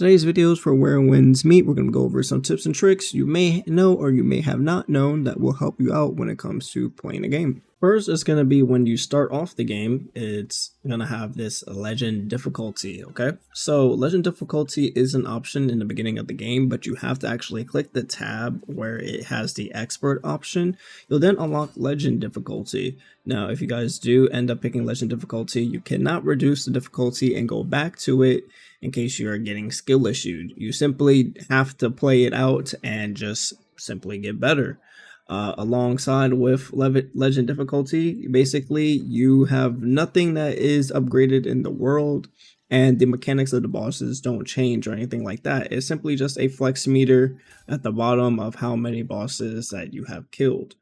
Today's video is for Where Winds Meet. We're going to go over some tips and tricks you may know or you may have not known that will help you out when it comes to playing a game. First, it's going to be when you start off the game, it's going to have this legend difficulty, okay? So legend difficulty is an option in the beginning of the game, but you have to actually click the tab where it has the expert option. You'll then unlock legend difficulty. Now, if you guys do end up picking legend difficulty, you cannot reduce the difficulty and go back to it in case you're getting skill issued. You simply have to play it out and just simply get better. Alongside with legend difficulty, basically you have nothing that is upgraded in the world, and the mechanics of the bosses don't change or anything like that. It's simply just a flex meter at the bottom of how many bosses that you have killed.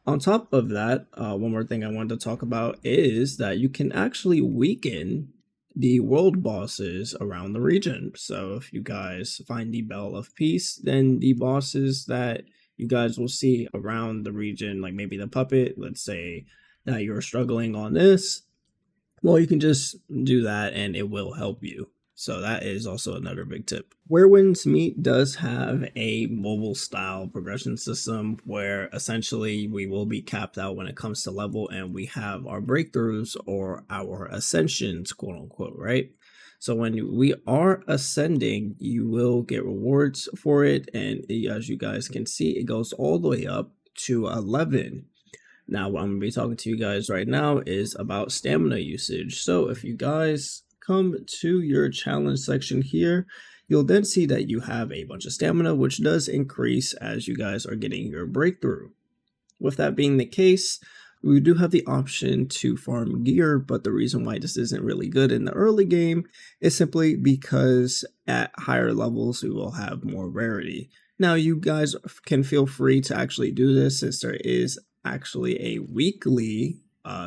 On top of that, one more thing I wanted to talk about is that you can actually weaken the world bosses around the region. So if you guys find the Bell of Peace, then the bosses that you guys will see around the region, like maybe the puppet, let's say that you're struggling on this, well, you can just do that and it will help you. So that is also another big tip. Where Winds Meet does have a mobile style progression system where essentially we will be capped out when it comes to level, and we have our breakthroughs or our ascensions, quote unquote, right? So when we are ascending, you will get rewards for it, and as you guys can see, it goes all the way up to 11. Now, what I'm going to be talking to you guys right now is about stamina usage. So if you guys come to your challenge section here, you'll then see that you have a bunch of stamina, which does increase as you guys are getting your breakthrough. With that being the case, we do have the option to farm gear, but the reason why this isn't really good in the early game is simply because at higher levels we will have more rarity. Now, you guys can feel free to actually do this, since there is actually a weekly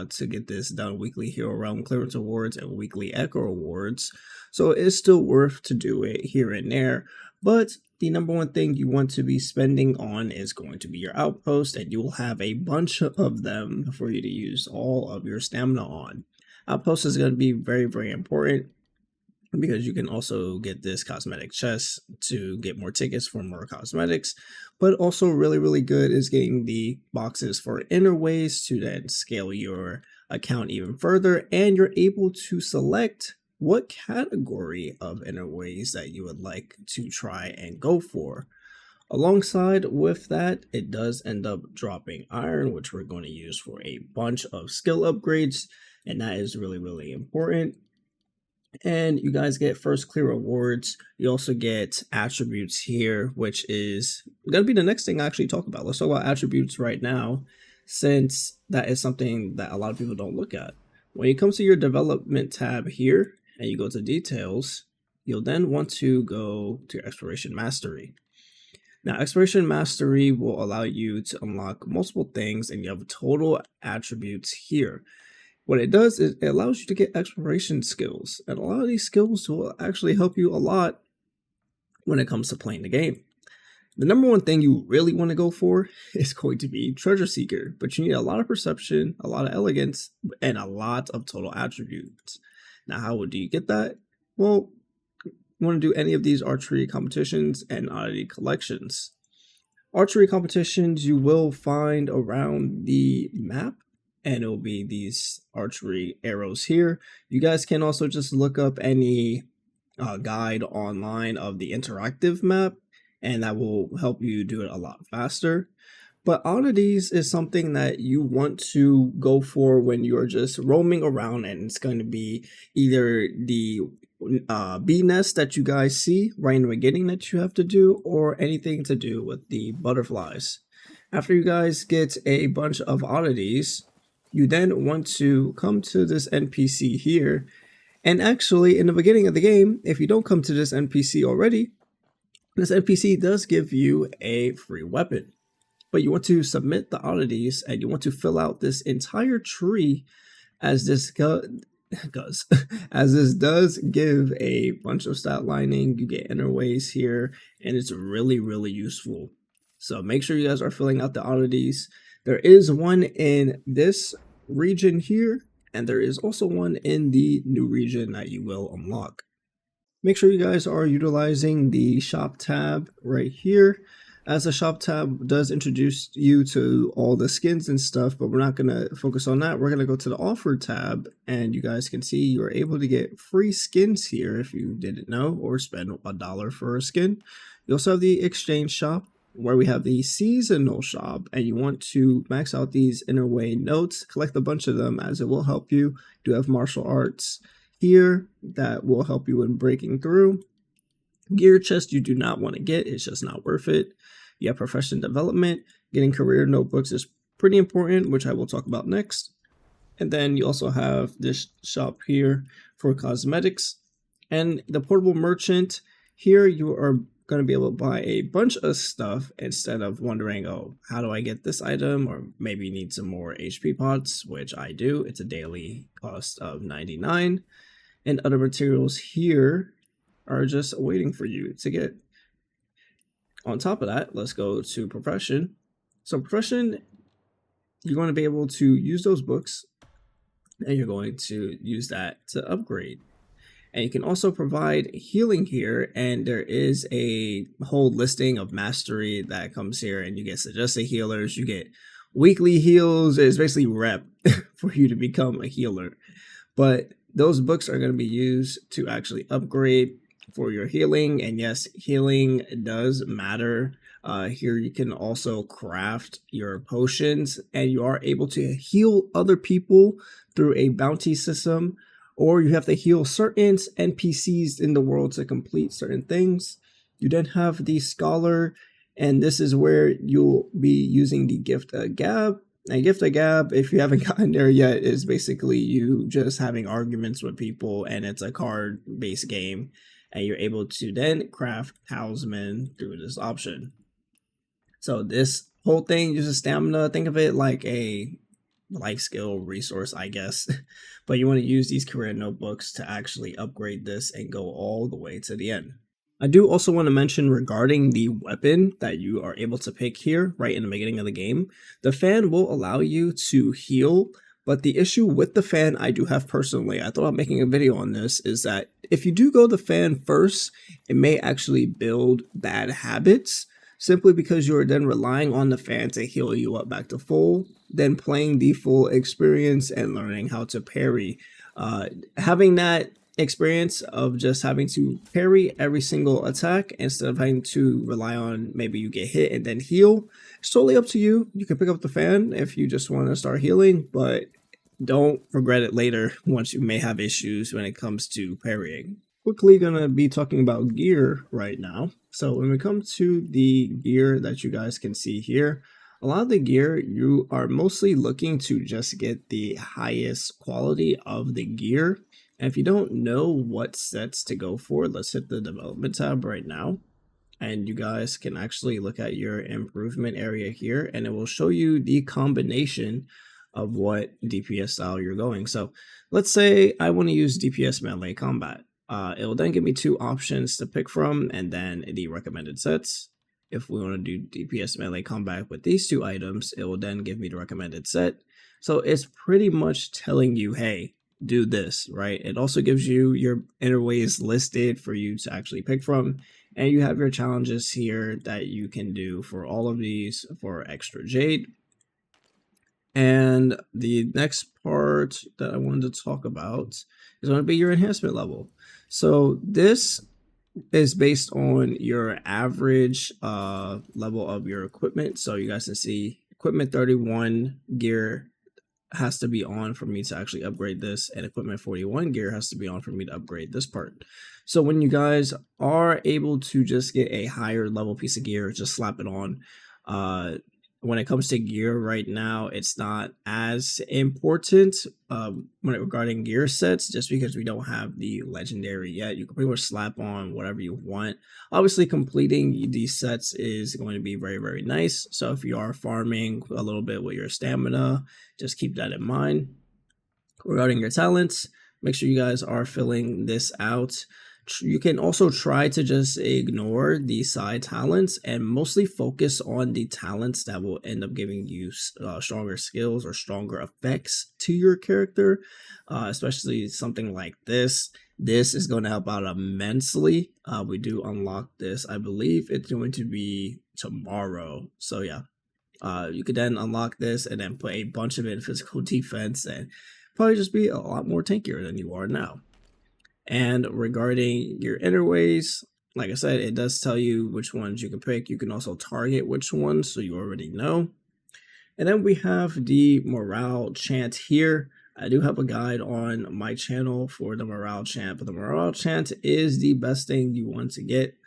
to get this done, weekly Hero Realm Clearance Awards and weekly Echo Awards. So it's still worth to do it here and there, but the number one thing you want to be spending on is going to be your outpost, and you will have a bunch of them for you to use all of your stamina on. Outpost is going to be very, very important because you can also get this cosmetic chest to get more tickets for more cosmetics, but also really, really good is getting the boxes for inner ways to then scale your account even further, and you're able to select what category of inner ways that you would like to try and go for. Alongside with that, it does end up dropping iron, which we're going to use for a bunch of skill upgrades, and that is really, really important. And you guys get first clear rewards. You also get attributes here, which is going to be the next thing I actually talk about. Let's talk about attributes right now, since that is something that a lot of people don't look at. When it comes to your development tab here, and you go to details, you'll then want to go to Exploration Mastery. Now, Exploration Mastery will allow you to unlock multiple things, and you have total attributes here. What it does is it allows you to get exploration skills, and a lot of these skills will actually help you a lot when it comes to playing the game. The number one thing you really want to go for is going to be Treasure Seeker, but you need a lot of perception, a lot of elegance, and a lot of total attributes. Now, how do you get that? Well, you want to do any of these archery competitions and oddity collections. Archery competitions you will find around the map, and it will be these archery arrows here. You guys can also just look up any guide online of the interactive map, and that will help you do it a lot faster. But oddities is something that you want to go for when you're just roaming around, and it's going to be either the bee nest that you guys see right in the beginning that you have to do, or anything to do with the butterflies. After you guys get a bunch of oddities, you then want to come to this NPC here. And actually, in the beginning of the game, if you don't come to this NPC already, this NPC does give you a free weapon. But you want to submit the oddities, and you want to fill out this entire tree, as this does give a bunch of stat lining. You get inner ways here, and it's really, really useful. So make sure you guys are filling out the oddities. There is one in this region here, and there is also one in the new region that you will unlock. Make sure you guys are utilizing the shop tab right here, as the shop tab does introduce you to all the skins and stuff, but we're not going to focus on that. We're going to go to the offer tab, and you guys can see you are able to get free skins here if you didn't know, or spend $1 for a skin. You also have the exchange shop, where we have the seasonal shop, and you want to max out these inner way notes, collect a bunch of them, as it will help you. You do have martial arts here that will help you in breaking through. Gear chest you do not want to get, it's just not worth it. You have profession development. Getting career notebooks is pretty important, which I will talk about next. And then you also have this shop here for cosmetics. And the portable merchant, here you are going to be able to buy a bunch of stuff instead of wondering, oh, how do I get this item? Or maybe you need some more HP pots, which I do. It's a daily cost of 99. And other materials here are just waiting for you to get. On top of that, let's go to profession. So profession, you're going to be able to use those books, and you're going to use that to upgrade. And you can also provide healing here, and there is a whole listing of mastery that comes here, and you get suggested healers, you get weekly heals. It's basically rep for you to become a healer. But those books are going to be used to actually upgrade for your healing. And yes, healing does matter. Here you can also craft your potions, and you are able to heal other people through a bounty system, or you have to heal certain NPCs in the world to complete certain things. You then have the scholar, and this is where you'll be using the gift of gab. And gift of gab, if you haven't gotten there yet, is basically you just having arguments with people, and it's a card based game. And you're able to then craft talisman through this option. So this whole thing uses stamina. Think of it like a life skill resource, I guess. But you want to use these career notebooks to actually upgrade this and go all the way to the end. I do also want to mention regarding the weapon that you are able to pick here right in the beginning of the game. The fan will allow you to heal, but the issue with the fan I do have personally, I thought about making a video on this, is that if you do go the fan first, it may actually build bad habits, simply because you're then relying on the fan to heal you up back to full, then playing the full experience and learning how to parry. Having that experience of just having to parry every single attack instead of having to rely on maybe you get hit and then heal, it's totally up to you. You can pick up the fan if you just want to start healing, but don't regret it later once you may have issues when it comes to parrying. Quickly gonna be talking about gear right now. So when we come to the gear that you guys can see here, a lot of the gear you are mostly looking to just get the highest quality of the gear. And if you don't know what sets to go for, let's hit the development tab right now. And you guys can actually look at your improvement area here, and it will show you the combination of what DPS style you're going. So let's say I want to use DPS melee combat. It will then give me two options to pick from, and then the recommended sets. If we want to do DPS melee combat with these two items, it will then give me the recommended set. So it's pretty much telling you, hey, do this, right? It also gives you your inner ways listed for you to actually pick from, and you have your challenges here that you can do for all of these for extra jade. And the next part that I wanted to talk about is going to be your enhancement level. So this is based on your average level of your equipment. So you guys can see equipment 31 gear has to be on for me to actually upgrade this, and equipment 41 gear has to be on for me to upgrade this part. So when you guys are able to just get a higher level piece of gear, just slap it on. When it comes to gear right now, it's not as important regarding gear sets, just because we don't have the legendary yet. You can pretty much slap on whatever you want. Obviously, completing these sets is going to be very, very nice. So if you are farming a little bit with your stamina, just keep that in mind. Regarding your talents, make sure you guys are filling this out. You can also try to just ignore the side talents and mostly focus on the talents that will end up giving you stronger skills or stronger effects to your character, especially something like this. This is going to help out immensely. We do unlock this. I believe it's going to be tomorrow. So yeah, you could then unlock this and then put a bunch of it in physical defense and probably just be a lot more tankier than you are now. And regarding your interways, like I said, it does tell you which ones you can pick. You can also target which ones, so you already know. And then we have the morale chant here. I do have a guide on my channel for the morale chant, but the morale chant is the best thing you want to get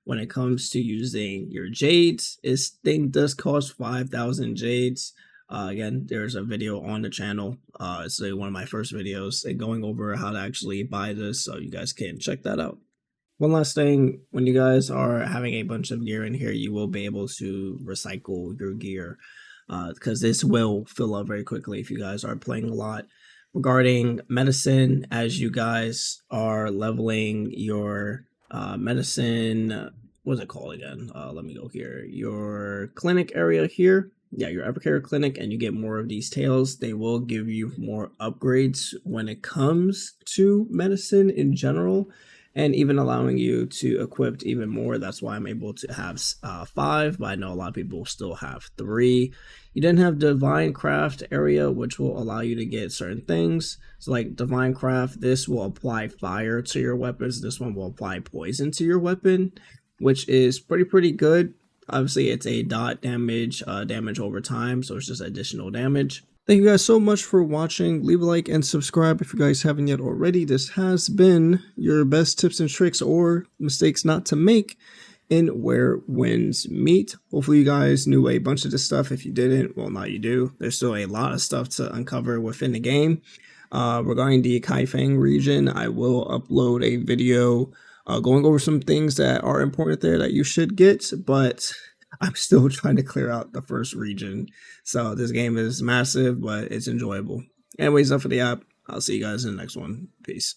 when it comes to using your jades. This thing does cost 5,000 jades. Again, there's a video on the channel. It's one of my first videos going over how to actually buy this, so you guys can check that out. One last thing, when you guys are having a bunch of gear in here, you will be able to recycle your gear because this will fill up very quickly if you guys are playing a lot. Regarding medicine, as you guys are leveling your medicine, what's it called again? Let me go here. Your clinic area here. Yeah, your Epicare clinic, and you get more of these tails. They will give you more upgrades when it comes to medicine in general, and even allowing you to equip even more. That's why I'm able to have 5, but I know a lot of people still have 3. You then have Divine Craft area, which will allow you to get certain things. So like Divine Craft, this will apply fire to your weapons. This one will apply poison to your weapon, which is pretty good. Obviously, it's a dot damage, damage over time, so it's just additional damage. Thank you guys so much for watching. Leave a like and subscribe if you guys haven't yet already. This has been your best tips and tricks or mistakes not to make in Where Winds Meet. Hopefully you guys knew a bunch of this stuff. If you didn't, well, now you do. There's still a lot of stuff to uncover within the game. Regarding the Kaifeng region, I will upload a video going over some things that are important there that you should get, but I'm still trying to clear out the first region. So this game is massive, but it's enjoyable. Anyways, enough for the app. I'll see you guys in the next one. Peace.